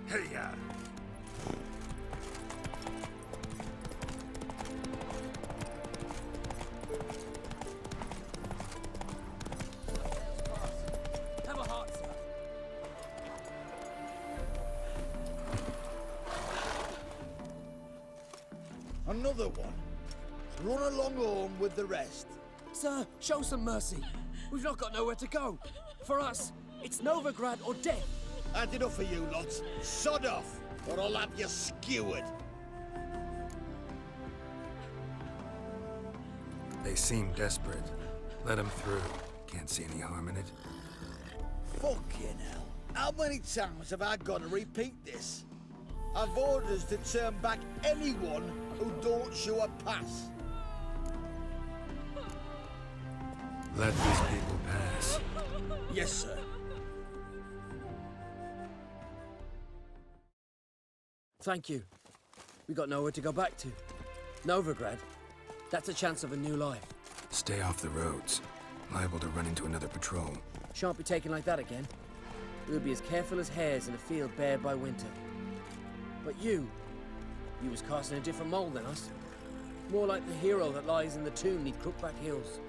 Hey-ya! Have a heart, sir. Another one. Run along home with the rest. Sir, show some mercy. We've not got nowhere to go. For us, it's Novigrad or death. Had enough for you lots. Sod off, or I'll have you skewered. They seem desperate. Let them through. Can't see any harm in it. Fucking hell. How many times have I got to repeat this? I've orders to turn back anyone who don't show a pass. Let these people pass. Yes, sir. Thank you. We got nowhere to go back to. Novigrad, that's a chance of a new life. Stay off the roads. Liable to run into another patrol. Shan't be taken like that again. We'll be as careful as hares in a field bared by winter. But you was cast in a different mould than us. More like the hero that lies in the tomb neath Crookback Hills.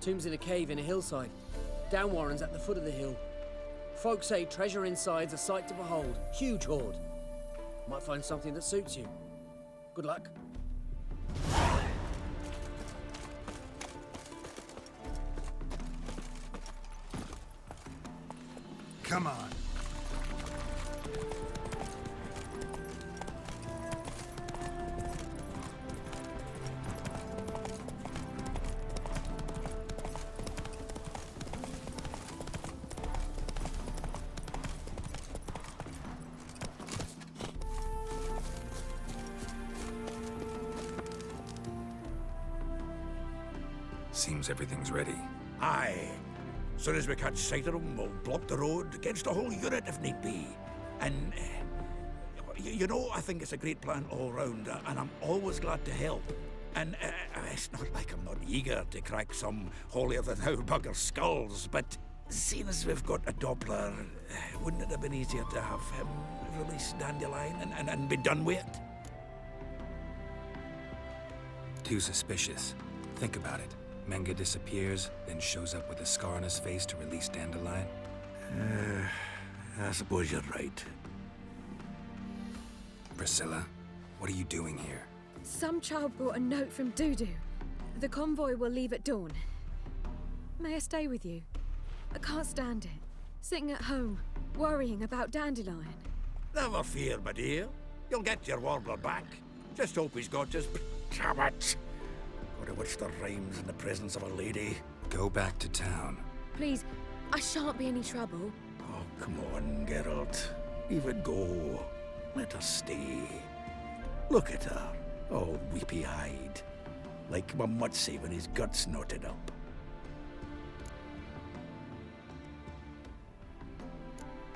Tomb's in a cave in a hillside. Downwarren's at the foot of the hill. Folk say treasure inside's a sight to behold. Huge hoard. Might find something that suits you. Good luck. Come on. Seems everything's ready. Aye. Soon as we catch sight of them, we'll block the road against the whole unit if need be. And, you know, I think it's a great plan all round, and I'm always glad to help. And it's not like I'm not eager to crack some holier-than-thou bugger skulls, but seeing as we've got a Doppler, wouldn't it have been easier to have him release Dandelion and be done with it? Too suspicious. Think about it. Menga disappears, then shows up with a scar on his face to release Dandelion. I suppose you're right. Priscilla, what are you doing here? Some child brought a note from Dudu. The convoy will leave at dawn. May I stay with you? I can't stand it. Sitting at home, worrying about Dandelion. Never fear, my dear. You'll get your warbler back. Just hope he's got his... Damn it! Gotta watch the rhymes in the presence of a lady. Go back to town. Please, I shan't be any trouble. Oh, come on, Geralt. Leave it go. Let her stay. Look at her, all weepy-eyed. Like my Mutsy when his guts knotted up.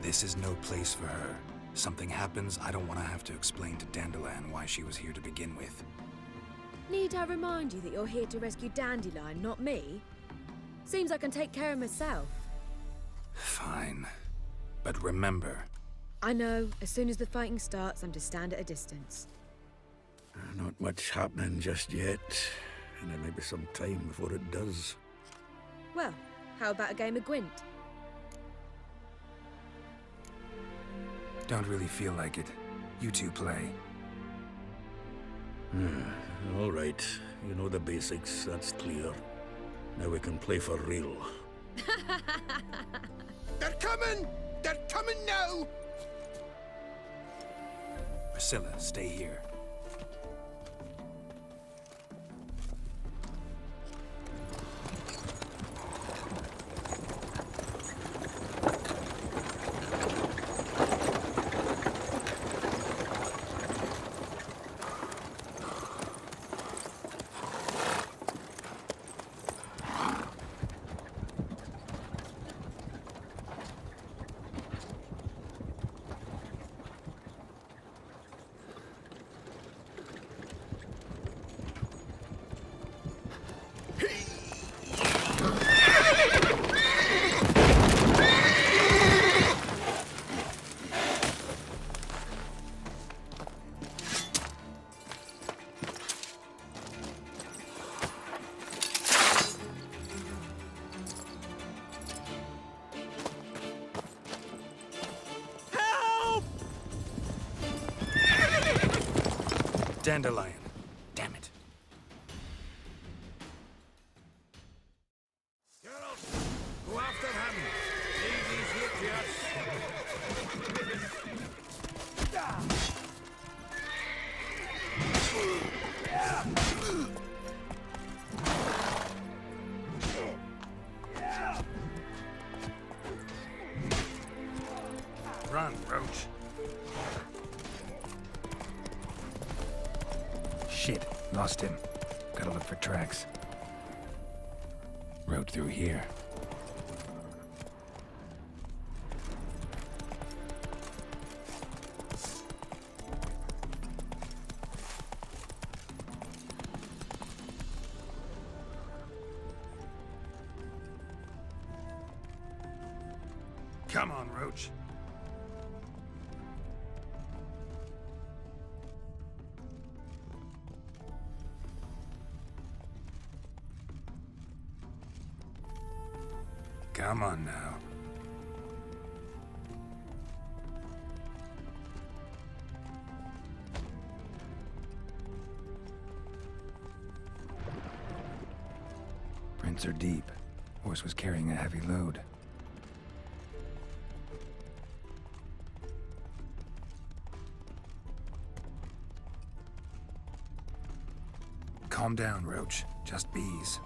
This is no place for her. Something happens, I don't want to have to explain to Dandelion why she was here to begin with. Need I remind you that you're here to rescue Dandelion, not me? Seems I can take care of myself. Fine. But remember... I know, as soon as the fighting starts, I'm to stand at a distance. Not much happening just yet. And there may be some time before it does. Well, how about a game of Gwent? Don't really feel like it. You two play. All right. You know the basics, that's clear. Now we can play for real. They're coming! They're coming now! Priscilla, stay here. Dandelion. Damn it. Geralt, go after him. Leave these here to us. Run, Roach. Shit, lost him. Gotta look for tracks. Road through here. Come on, Roach. Come on now. Prints are deep. Horse was carrying a heavy load. Calm down, Roach. Just bees.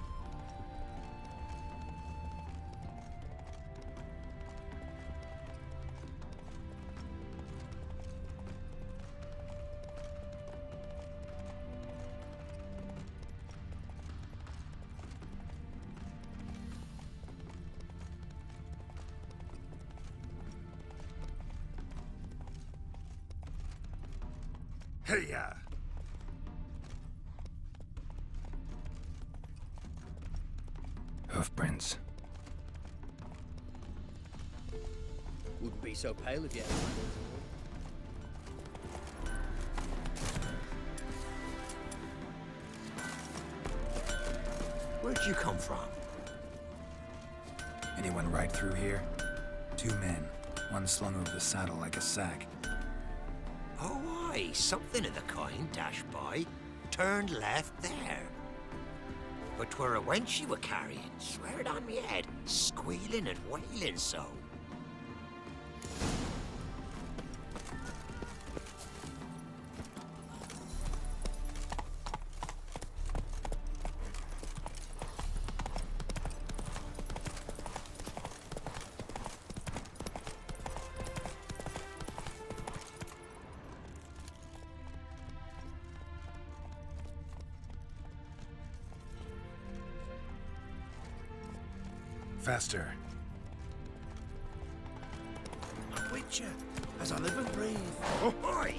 Hey-ya! Hoofprints. Wouldn't be so pale if you had one. Where'd you come from? Anyone ride through here? 2 men. One slung over the saddle like a sack. Oh, aye, something of the kind dashed by. Turned left there. But 'twere a wench you were carrying, swear it on me head, squealing and wailing so. Faster. I'm with you, as I live and breathe. Oh, aye!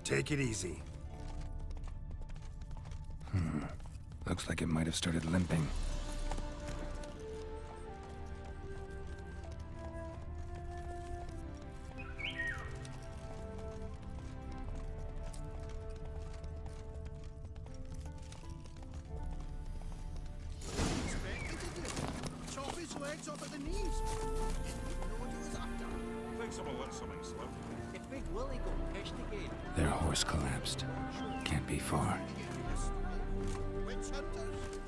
Take it easy. Looks like it might have started limping. Chop his legs off at the knees. Didn't even know what he was after. Thinks I'll let something slip. If Big Willie got pushed again. Their horse collapsed. Can't be far. Witch hunters?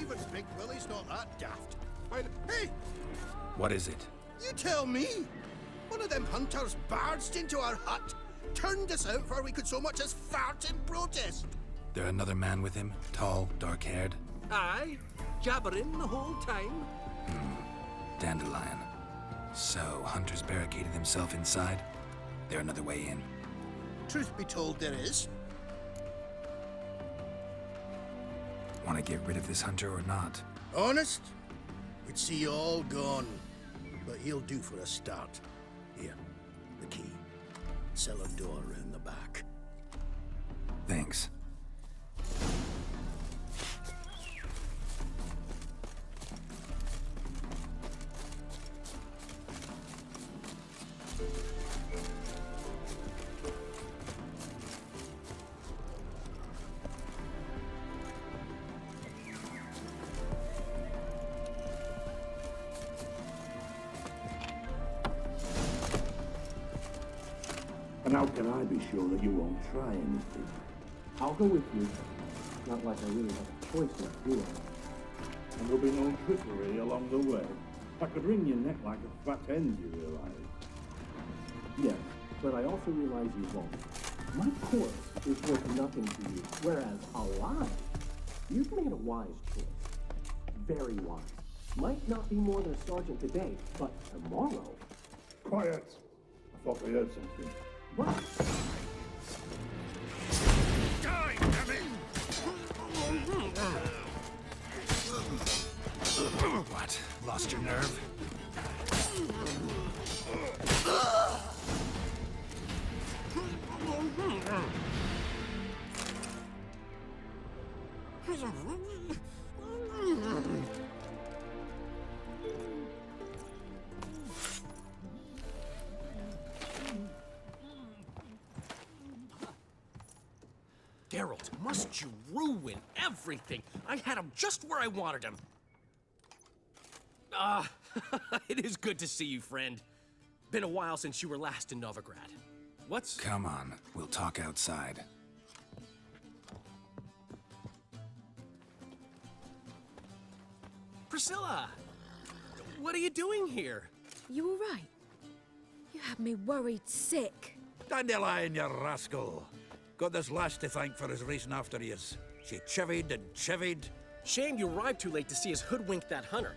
Even Big Willie's not that daft. Hey, What is it? you tell me. One of them hunters barged into our hut, turned us out before we could so much as fart in protest. There another man with him? Tall, dark-haired? Aye, jabbering the whole time. Dandelion. So, Hunter's barricaded himself inside? There another way in? Truth be told, there is. Want to get rid of this Hunter or not? Honest? We'd see you all gone. But he'll do for a start. Here, the key. Cellar door round the back. Thanks. And how can I be sure that you won't try anything? I'll go with you. Not like I really have a choice now, do I? And there'll be no trickery along the way. I could wring your neck like a fat hen, you realize? Yes, but I also realize you won't. My corpse is worth nothing to you, whereas alive, you've made a wise choice. Very wise. Might not be more than a sergeant today, but tomorrow... Quiet! I thought I heard something. What? Die, damn it! What? Lost your nerve? Geralt, must you ruin everything? I had him just where I wanted him. It is good to see you, friend. Been a while since you were last in Novigrad. What's... Come on, we'll talk outside. Priscilla! What are you doing here? You all right? You had me worried sick. Dandelion, you rascal. Got this lass to thank for his racing after yous. She chivied and chivied. Shame you arrived too late to see us hoodwink that hunter.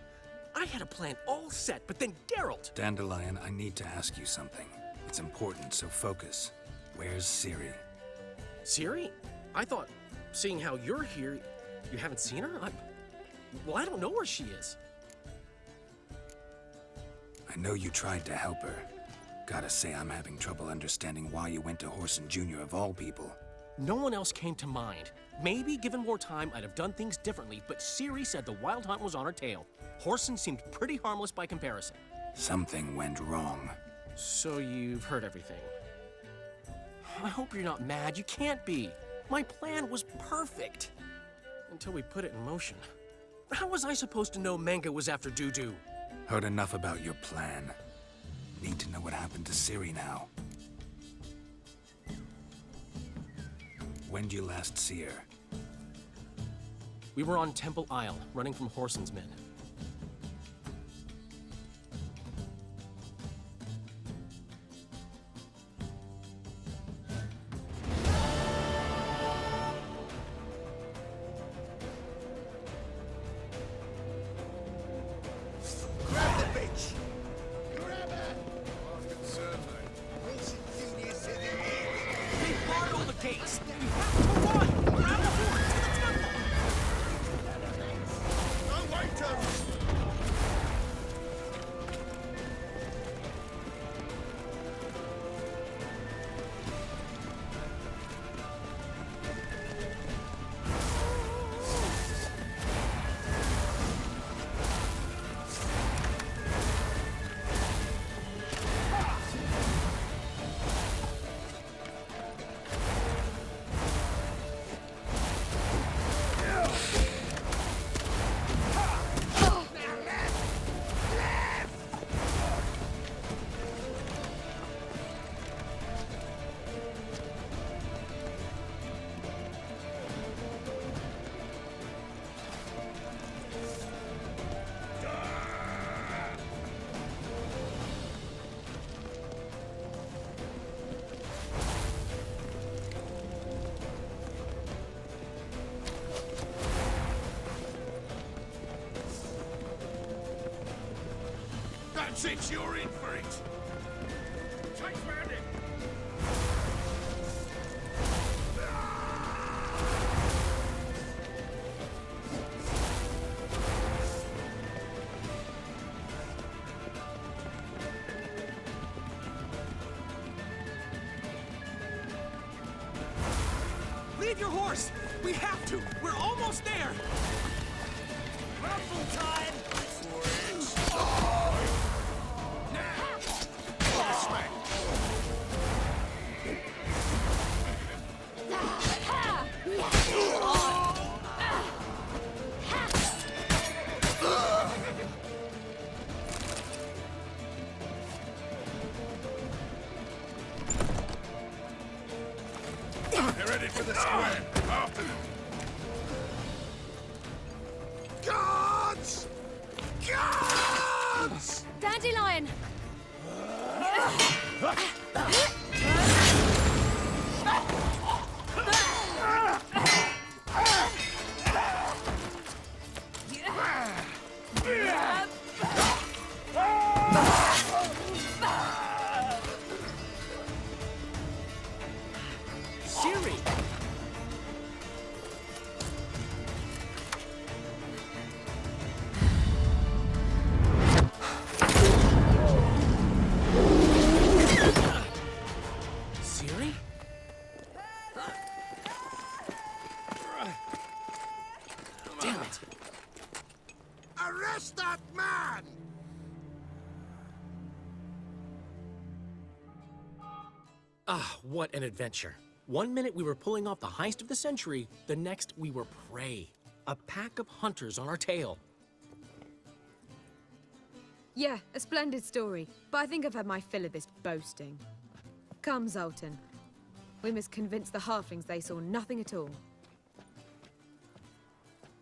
I had a plan all set, but then Geralt... Dandelion, I need to ask you something. It's important, so focus. Where's Ciri? Ciri? I thought, seeing how you're here, you haven't seen her? Well, I don't know where she is. I know you tried to help her. Gotta say, I'm having trouble understanding why you went to Whoreson Jr. of all people. No one else came to mind. Maybe, given more time, I'd have done things differently, but Ciri said the Wild Hunt was on her tail. Whoreson seemed pretty harmless by comparison. Something went wrong. So you've heard everything. I hope you're not mad. You can't be. My plan was perfect. Until we put it in motion. How was I supposed to know Menge was after Dudu? Heard enough about your plan. Need to know what happened to Ciri now. When'd you last see her? We were on Temple Isle, running from Whoreson's men. Grab the bitch! Grab her! Wilson Jr. said it is. They barred all the gates! We have to run! Grab the horse to the temple! No waiters! That's it, you're in for it. Take round it. Leave your horse! We have to! We're almost there! Rumble time! it for the square. After them. Guards! Guards! Dandelion! Ciri! Ciri? Damn it! Arrest that man! Ah, what an adventure. One minute we were pulling off the heist of the century, the next we were prey. A pack of hunters on our tail. Yeah, a splendid story, but I think I've had my fill of this boasting. Come, Zoltan. We must convince the halflings they saw nothing at all.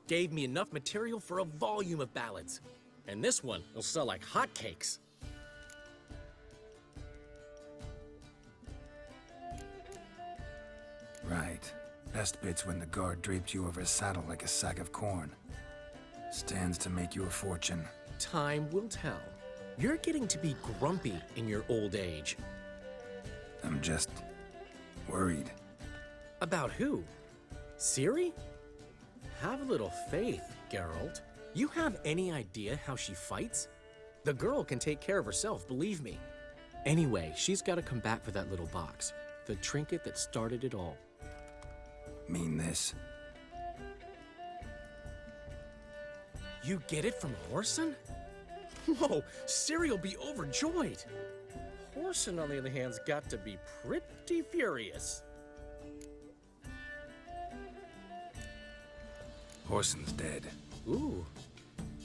Gave me enough material for a volume of ballads. And this one will sell like hotcakes. Right. Best bit's when the guard draped you over a saddle like a sack of corn. Stands to make you a fortune. Time will tell. You're getting to be grumpy in your old age. I'm just worried. About who? Ciri? Have a little faith, Geralt. You have any idea how she fights? The girl can take care of herself, believe me. Anyway, she's got to come back for that little box. The trinket that started it all. Mean this? You get it from Whoreson? Whoa, Ciri will be overjoyed. Whoreson, on the other hand's got to be pretty furious. Whoreson's dead. Ooh,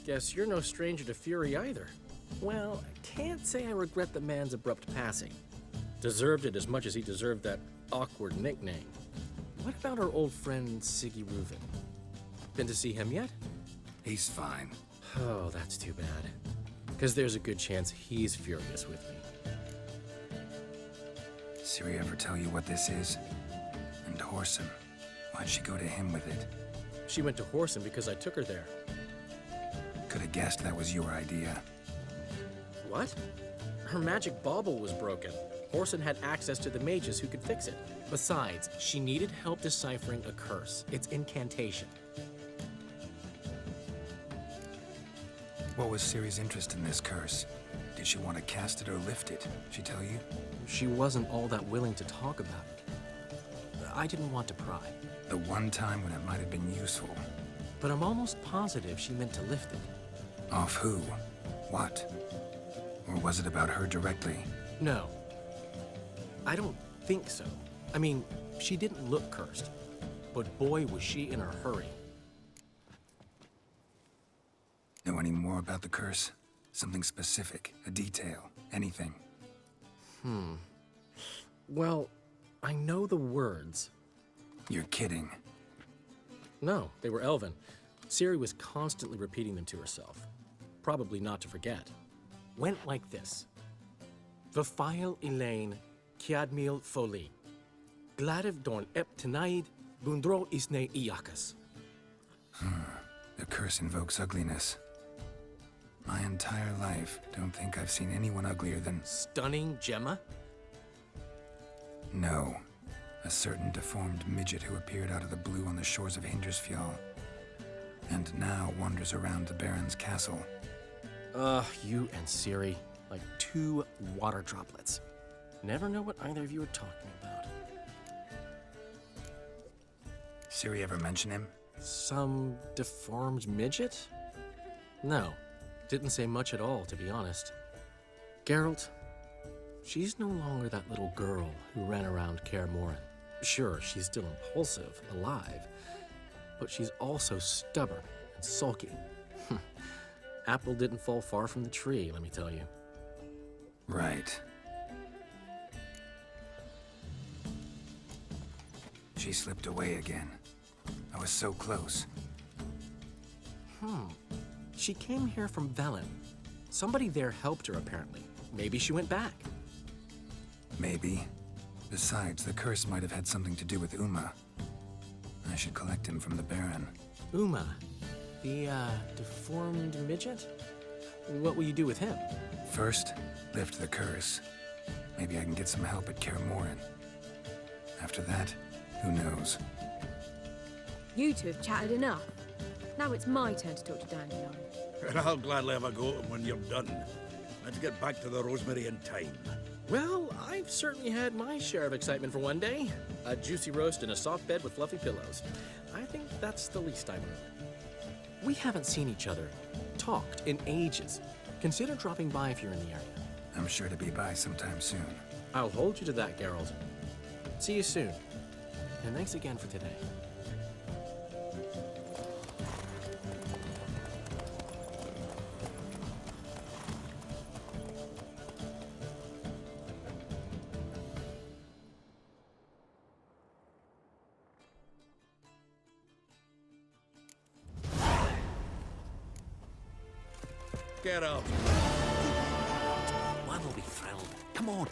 guess you're no stranger to fury either. Well, I can't say I regret the man's abrupt passing. Deserved it as much as he deserved that awkward nickname. What about our old friend Siggy Reuven? Been to see him yet? He's fine. Oh, that's too bad. Because there's a good chance he's furious with me. Ciri ever tell you what this is? And Whoreson? Why'd she go to him with it? She went to Whoreson because I took her there. Could have guessed that was your idea. What? Her magic bauble was broken. Whoreson had access to the mages who could fix it. Besides, she needed help deciphering a curse. Its incantation. What was Ciri's interest in this curse? Did she want to cast it or lift it? She tell you? She wasn't all that willing to talk about it. I didn't want to pry. The one time when it might have been useful. But I'm almost positive she meant to lift it. Off who? What? Or was it about her directly? No. I don't think so. I mean, she didn't look cursed. But boy, was she in a hurry. Know any more about the curse? Something specific, a detail, anything? Well, I know the words. You're kidding. No, they were Elven. Ciri was constantly repeating them to herself. Probably not to forget. Went like this. Vafile Elaine, Kiadmil Foli. Gladiv Dorn Ep Tenaid, Bundro Isne Iakas. The curse invokes ugliness. My entire life, don't think I've seen anyone uglier than... Stunning Gemma? No. A certain deformed midget who appeared out of the blue on the shores of Hindersfjall. And now wanders around the Baron's castle. You and Ciri, like two water droplets. Never know what either of you are talking about. Ciri ever mention him? Some deformed midget? No. Didn't say much at all, to be honest. Geralt, she's no longer that little girl who ran around Kaer Morhen. Sure, she's still impulsive, alive, but she's also stubborn and sulky. Apple didn't fall far from the tree, let me tell you. Right. She slipped away again. I was so close. She came here from Velen. Somebody there helped her, apparently. Maybe she went back. Maybe. Besides, the curse might have had something to do with Uma. I should collect him from the Baron. Uma, the, deformed midget? What will you do with him? First, lift the curse. Maybe I can get some help at Kaer Morhen. After that, who knows? You two have chatted enough. Now it's my turn to talk to Dandelion. And I'll gladly have a go at him when you're done. Let's get back to the Rosemary in time. Well, I've certainly had my share of excitement for one day. A juicy roast in a soft bed with fluffy pillows. I think that's the least I know. We haven't seen each other, talked in ages. Consider dropping by if you're in the area. I'm sure to be by sometime soon. I'll hold you to that, Geralt. See you soon. And thanks again for today. Get up. One will be thrilled. Come on.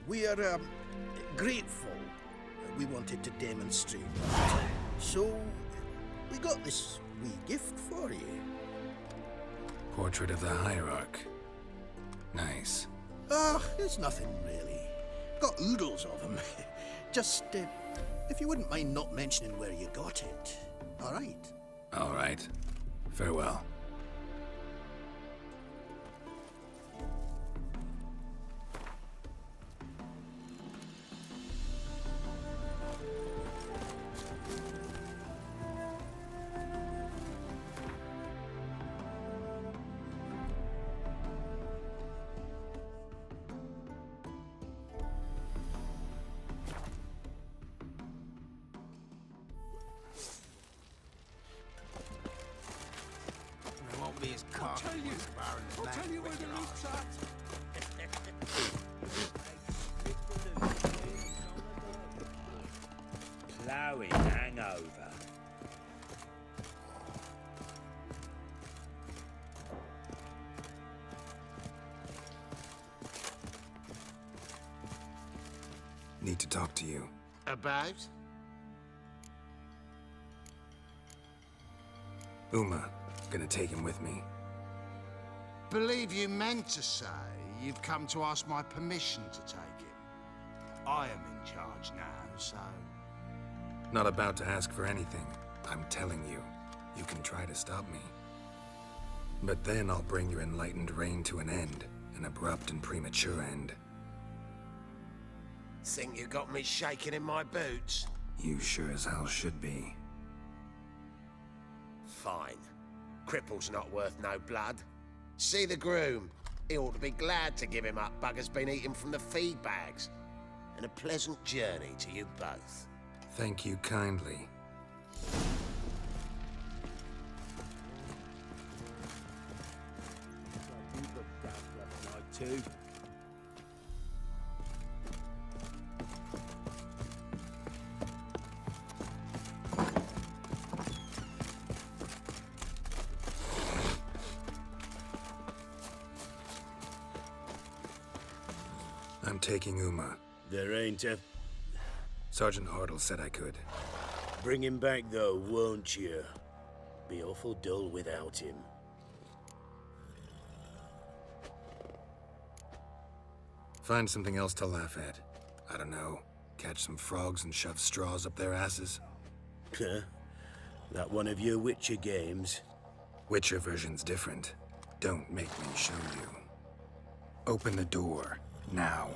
We are grateful. We wanted to demonstrate that. So, we got this wee gift for you. Portrait of the Hierarch. Nice. It's nothing really. Got oodles of them. Just, if you wouldn't mind not mentioning where you got it. All right. All right. Farewell. I'll tell you where the loot's at. Ploughing hangover. Need to talk to you. About? Uma. Gonna take him with me. Believe you meant to say you've come to ask my permission to take him. I am in charge now, so... Not about to ask for anything. I'm telling you. You can try to stop me. But then I'll bring your enlightened reign to an end. An abrupt and premature end. Think you got me shaking in my boots? You sure as hell should be. Fine. Cripple's not worth no blood. See the groom. He ought to be glad to give him up. Bugger's been eating from the feed bags. And a pleasant journey to you both. Thank you kindly. Too. I'm taking Uma. There ain't a... Sergeant Hartle said I could. Bring him back, though, won't you? Be awful dull without him. Find something else to laugh at. I don't know. Catch some frogs and shove straws up their asses. Huh? That one of your Witcher games? Witcher version's different. Don't make me show you. Open the door. Now.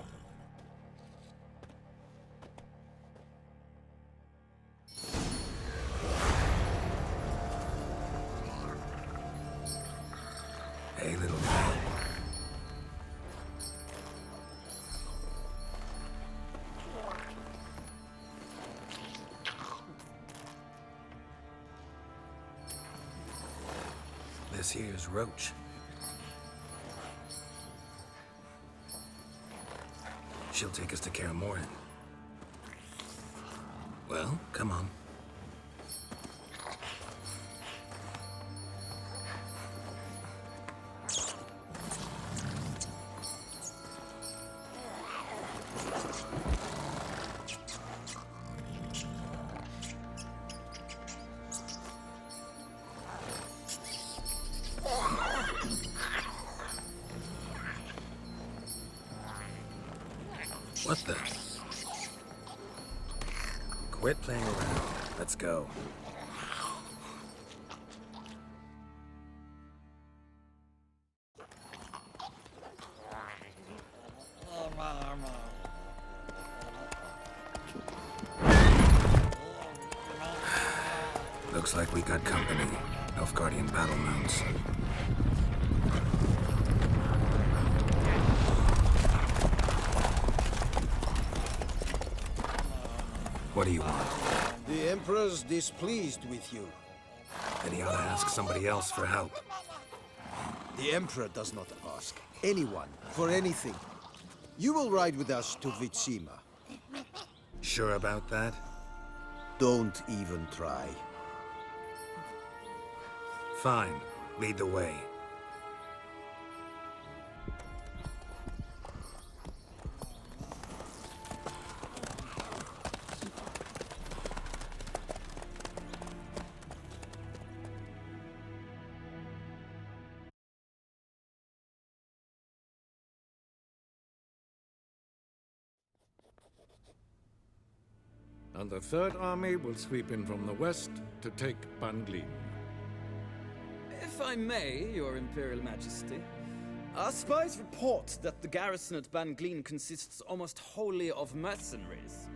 Hey, little guy. This here's Roach. She'll take us to Kaer Morhen. Well, come on. What the? Quit playing around. Let's go. Looks like we got company. Nilfgaardian battle mounts. What do you want? The Emperor's displeased with you. Then he ought to ask somebody else for help. The Emperor does not ask anyone for anything. You will ride with us to Vitsima. Sure about that? Don't even try. Fine. Lead the way. And the Third Army will sweep in from the west to take Ban Glin. If I may, Your Imperial Majesty, our spies report that the garrison at Ban Glin consists almost wholly of mercenaries.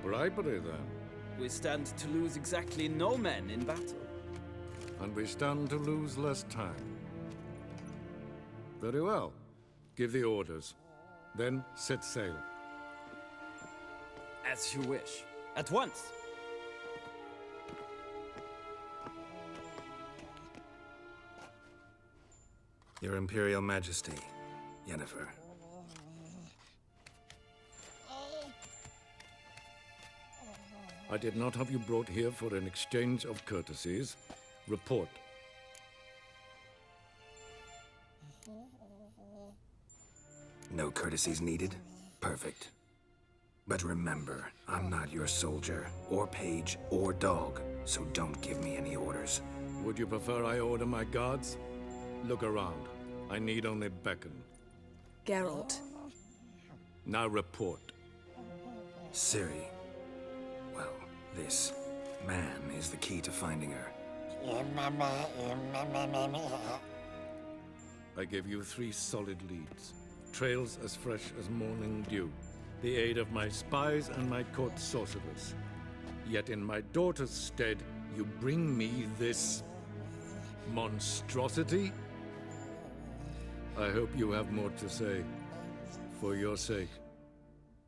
Bribery, then. We stand to lose exactly no men in battle. And we stand to lose less time. Very well. Give the orders. Then set sail. As you wish. At once. Your Imperial Majesty, Yennefer. I did not have you brought here for an exchange of courtesies. Report. No courtesies needed? Perfect. But remember, I'm not your soldier, or page, or dog, so don't give me any orders. Would you prefer I order my guards? Look around. I need only beckon. Geralt. Now report. Ciri. Well, this man is the key to finding her. I gave you 3 solid leads. Trails as fresh as morning dew. The aid of my spies and my court sorcerers. Yet in my daughter's stead, you bring me this monstrosity? I hope you have more to say. For your sake.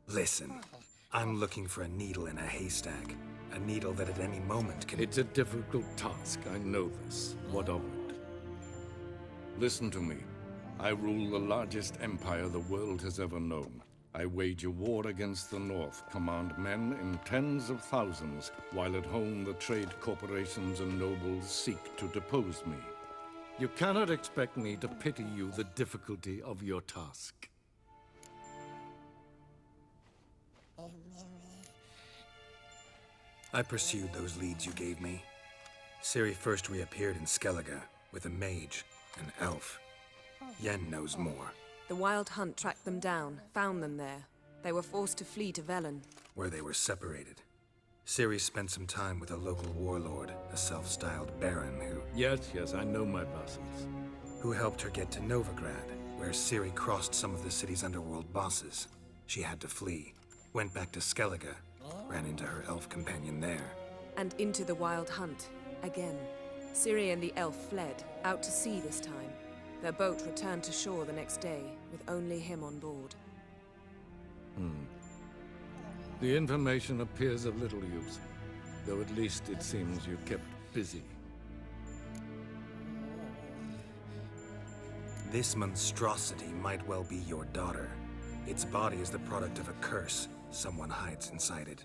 Listen, I'm looking for a needle in a haystack. A needle that at any moment can... It's a difficult task, I know this. What of it? Listen to me. I rule the largest empire the world has ever known. I wage a war against the North, command men in tens of thousands, while at home the trade corporations and nobles seek to depose me. You cannot expect me to pity you the difficulty of your task. I pursued those leads you gave me. Ciri first reappeared in Skellige with a mage, an elf. Yen knows more. The Wild Hunt tracked them down, found them there. They were forced to flee to Velen. Where they were separated. Ciri spent some time with a local warlord, a self-styled baron who... Yes, I know my vassals. Who helped her get to Novigrad, where Ciri crossed some of the city's underworld bosses. She had to flee, went back to Skellige, ran into her elf companion there. And into the Wild Hunt, again. Ciri and the elf fled, out to sea this time. Their boat returned to shore the next day, with only him on board. The information appears of little use, though at least it seems you kept busy. This monstrosity might well be your daughter. Its body is the product of a curse. Someone hides inside it.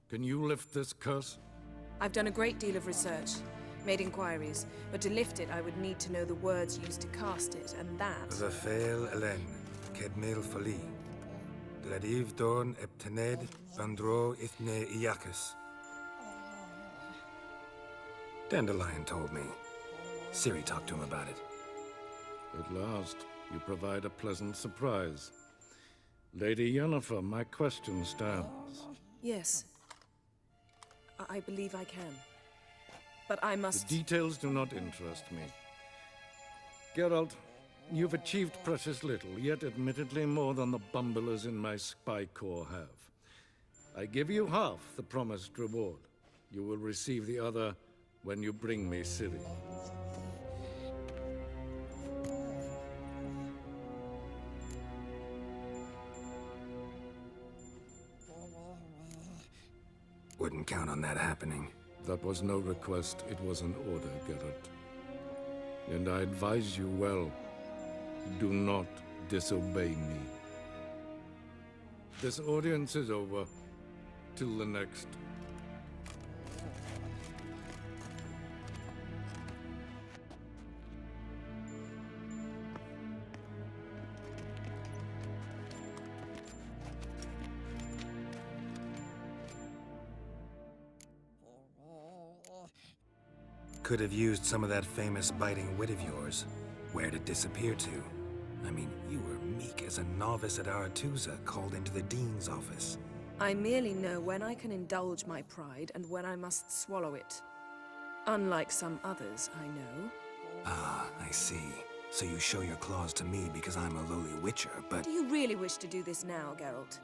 Can you lift this curse? I've done a great deal of research, made inquiries, but to lift it I would need to know the words used to cast it, and that... Vafael Elen, Kedmil Fali. Gladiv Dorn Eptened Bandro Ithne Iacus. Dandelion told me. Ciri talked to him about it. At last, you provide a pleasant surprise. Lady Yennefer, my question stands. Yes. I believe I can. But I must... The details do not interest me. Geralt, you've achieved precious little, yet admittedly more than the bumblers in my spy corps have. I give you half the promised reward. You will receive the other when you bring me Ciri. Wouldn't count on that happening. That was no request, it was an order, Geralt. And I advise you well, do not disobey me. This audience is over. Till the next. Could have used some of that famous biting wit of yours. Where'd it disappear to? I mean, you were meek as a novice at Aretuza, called into the Dean's office. I merely know when I can indulge my pride and when I must swallow it. Unlike some others, I know. Ah, I see. So you show your claws to me because I'm a lowly witcher, but... Do you really wish to do this now, Geralt?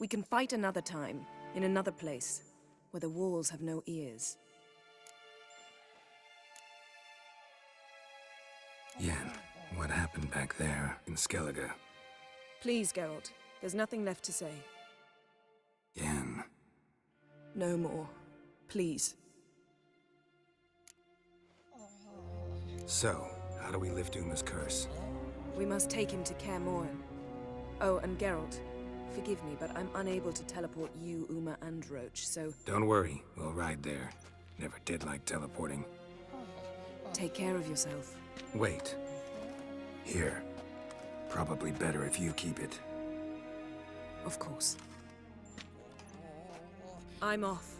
We can fight another time, in another place, where the walls have no ears. Yen, what happened back there in Skellige? Please, Geralt. There's nothing left to say. Yen. No more. Please. So, how do we lift Uma's curse? We must take him to Kaer Morhen. Oh, and Geralt, forgive me, but I'm unable to teleport you, Uma, and Roach, so... Don't worry, we'll ride there. Never did like teleporting. Take care of yourself. Wait. Here. Probably better if you keep it. Of course. I'm off.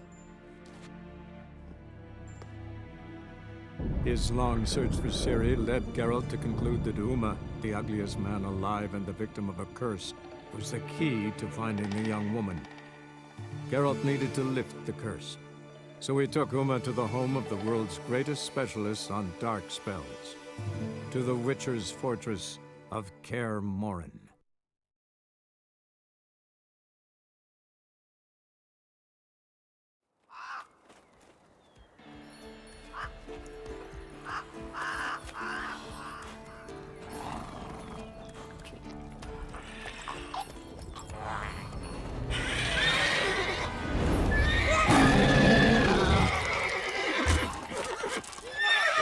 His long search for Ciri led Geralt to conclude that Uma, the ugliest man alive and the victim of a curse, was the key to finding the young woman. Geralt needed to lift the curse, so he took Uma to the home of the world's greatest specialists on dark spells, to the Witcher's fortress of Kaer Morhen.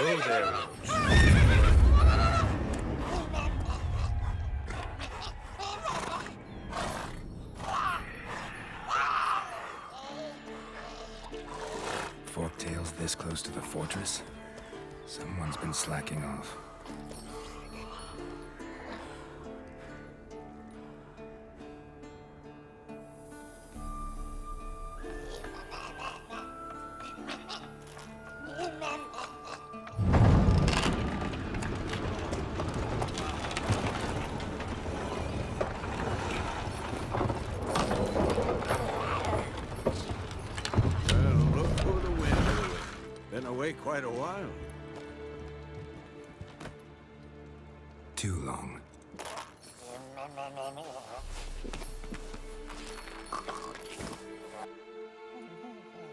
Oh, there, Forktail's this close to the fortress? Someone's been slacking off. Quite a while. Too long.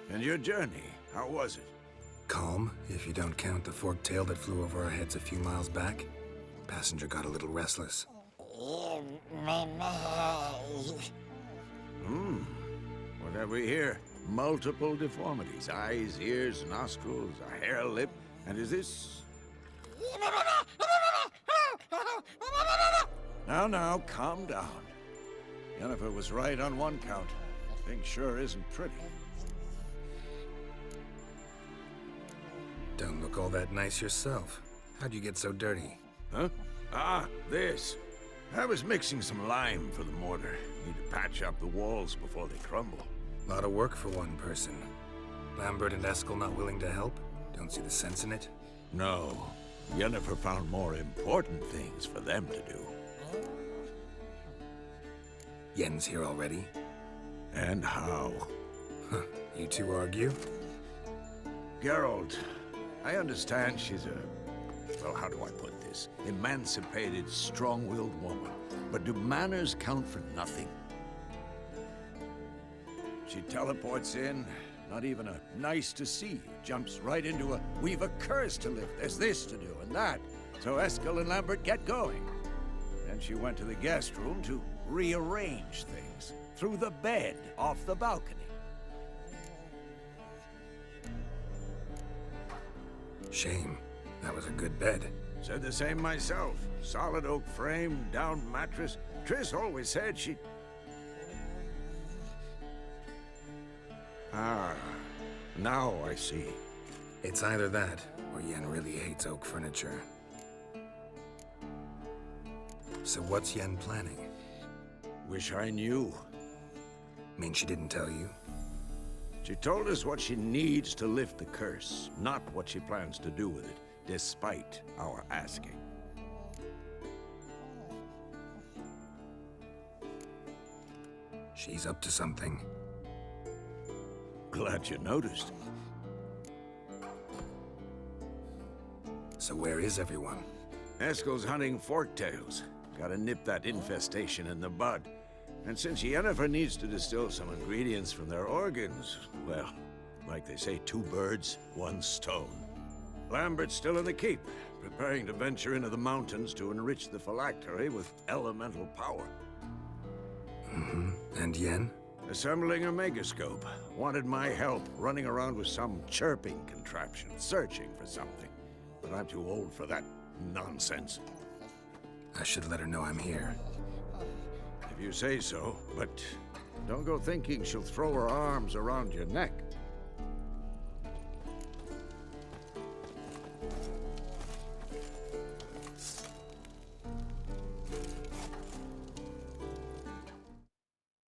And your journey, how was it? Calm, if you don't count the forktail that flew over our heads a few miles back. Passenger got a little restless. What have we here? Multiple deformities. Eyes, ears, nostrils, a hair lip. And is this... Now, calm down. Yennefer was right on one count. Thing sure isn't pretty. Don't look all that nice yourself. How'd you get so dirty? Huh? This. I was mixing some lime for the mortar. Need to patch up the walls before they crumble. Lot of work for one person. Lambert and Eskel not willing to help? Don't see the sense in it? No. Yennefer found more important things for them to do. Yen's here already? And how? Huh. You two argue? Geralt, I understand she's well, how do I put this? Emancipated, strong-willed woman. But do manners count for nothing? She teleports in, not even a nice to see. Jumps right into a, we've a curse to lift, there's this to do and that. So Eskel and Lambert get going. Then she went to the guest room to rearrange things. Through the bed, off the balcony. Shame. That was a good bed. Said the same myself. Solid oak frame, down mattress. Triss always said she... Now I see. It's either that, or Yen really hates oak furniture. So what's Yen planning? Wish I knew. Mean she didn't tell you? She told us what she needs to lift the curse, not what she plans to do with it, despite our asking. She's up to something. Glad you noticed. So where is everyone? Eskel's hunting forktails. Gotta nip that infestation in the bud. And since Yennefer needs to distill some ingredients from their organs, well, like they say, 2 birds, 1 stone. Lambert's still in the keep, preparing to venture into the mountains to enrich the phylactery with elemental power. Mm-hmm. And Yen? Assembling a megascope. Wanted my help running around with some chirping contraption, searching for something. But I'm too old for that nonsense. I should let her know I'm here. If you say so, but don't go thinking she'll throw her arms around your neck.